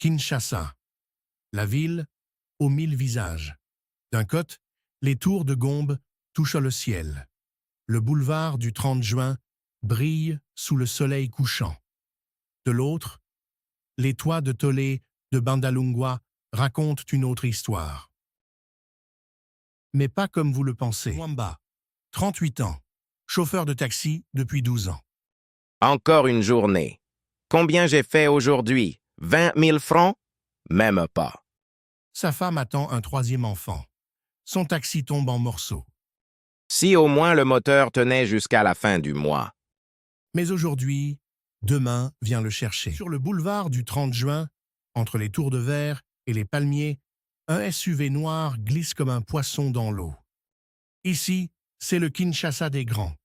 Kinshasa, la ville aux 1000 visages. D'un côté, les tours de Gombe touchent le ciel. Le boulevard du 30 juin brille sous le soleil couchant. De l'autre, les toits de Tolé de Bandalungwa racontent une autre histoire. Mais pas comme vous le pensez. Mwamba, 38 ans, chauffeur de taxi depuis 12 ans. Encore une journée. Combien j'ai fait aujourd'hui? 20 000 francs? Même pas. Sa femme attend un 3e enfant. Son taxi tombe en morceaux. Si au moins le moteur tenait jusqu'à la fin du mois. Mais aujourd'hui, demain vient le chercher. Sur le boulevard du 30 juin, entre les tours de verre et les palmiers, un SUV noir glisse comme un poisson dans l'eau. Ici, c'est le Kinshasa des grands,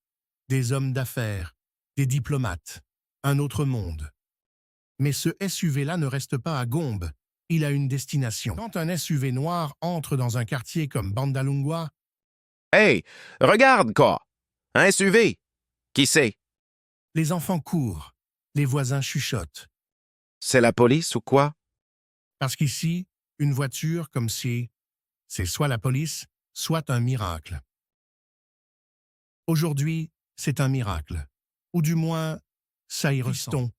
des hommes d'affaires, des diplomates, un autre monde. Mais ce SUV-là ne reste pas à Gombe, il a une destination. Quand un SUV noir entre dans un quartier comme Bandalungwa, Hey, regarde quoi! Un SUV! Qui c'est? les enfants courent, les voisins chuchotent. C'est la police ou quoi? Parce qu'ici, une voiture comme si c'est soit la police, soit un miracle. Aujourd'hui, c'est un miracle. Ou du moins, ça y ressemble.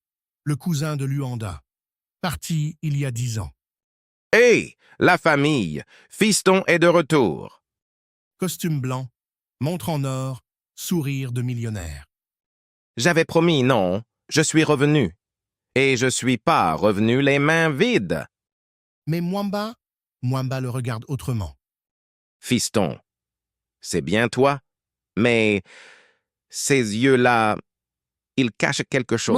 Le cousin de Luanda, parti il y a 10 ans. Hey, la famille! Fiston est de retour. Costume blanc, montre en or, sourire de millionnaire. J'avais promis, non, je suis revenu. Et je suis pas revenu les mains vides. Mais Mwamba le regarde autrement. Fiston, c'est bien toi, mais ces yeux-là, ils cachent quelque chose.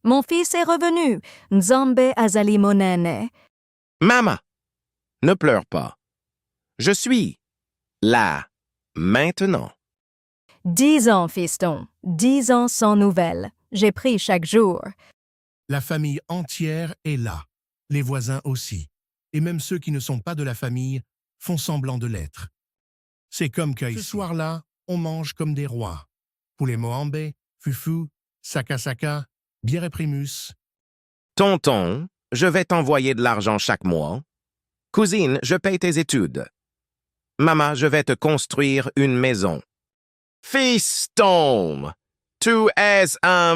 Mon fils est revenu. Nzambe azali monene. Maman, ne pleure pas. Je suis là, maintenant. 10 ans, fiston. 10 ans sans nouvelles. J'ai pris chaque jour. La famille entière est là, les voisins aussi, et même ceux qui ne sont pas de la famille font semblant de l'être. C'est comme que ce soir-là, on mange comme des rois. Poulet Mohambe, fufu, saka, bière et primus. Tonton, je vais t'envoyer de l'argent chaque mois. Cousine, je paye tes études. Maman, je vais te construire une maison. Fiston, tu es un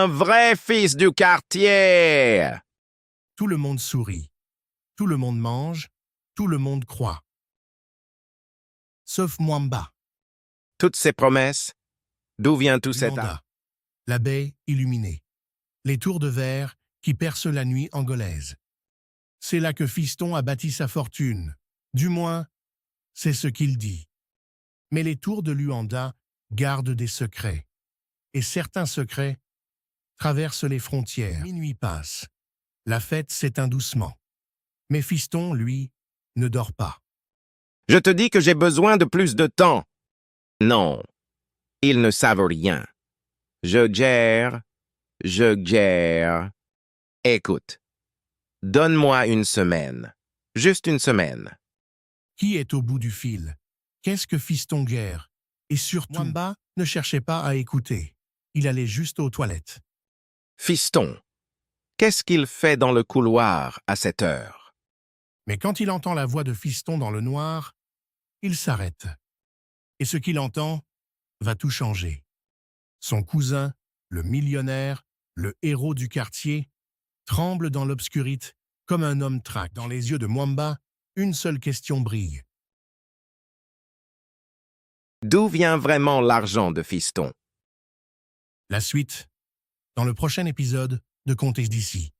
vrai fils du quartier. Tout le monde sourit, tout le monde mange, tout le monde croit. Sauf Mwamba, Toutes ces promesses, d'où vient tout cet Luanda, art? la baie illuminée, les tours de verre qui percent la nuit angolaise. C'est là que Fiston a bâti sa fortune. Du moins, c'est ce qu'il dit. Mais les tours de Luanda gardent des secrets. Et certains secrets traversent les frontières. Minuit passe. La fête s'éteint doucement. Mais Fiston, lui, ne dort pas. Je te dis que j'ai besoin de plus de temps. Non, ils ne savent rien. Je gère. Écoute, donne-moi une semaine. Juste une semaine. Qui est au bout du fil? Qu'est-ce que Fiston guère? Et surtout, Mwamba ne cherchait pas à écouter. Il allait juste aux toilettes. Fiston, qu'est-ce qu'il fait dans le couloir à cette heure? Mais quand il entend la voix de Fiston dans le noir, il s'arrête. Et ce qu'il entend va tout changer. Son cousin, le millionnaire, le héros du quartier, tremble dans l'obscurité comme un homme traque. Dans les yeux de Mwamba, une seule question brille. D'où vient vraiment l'argent de Fiston? La suite, dans le prochain épisode de Contes d'ici.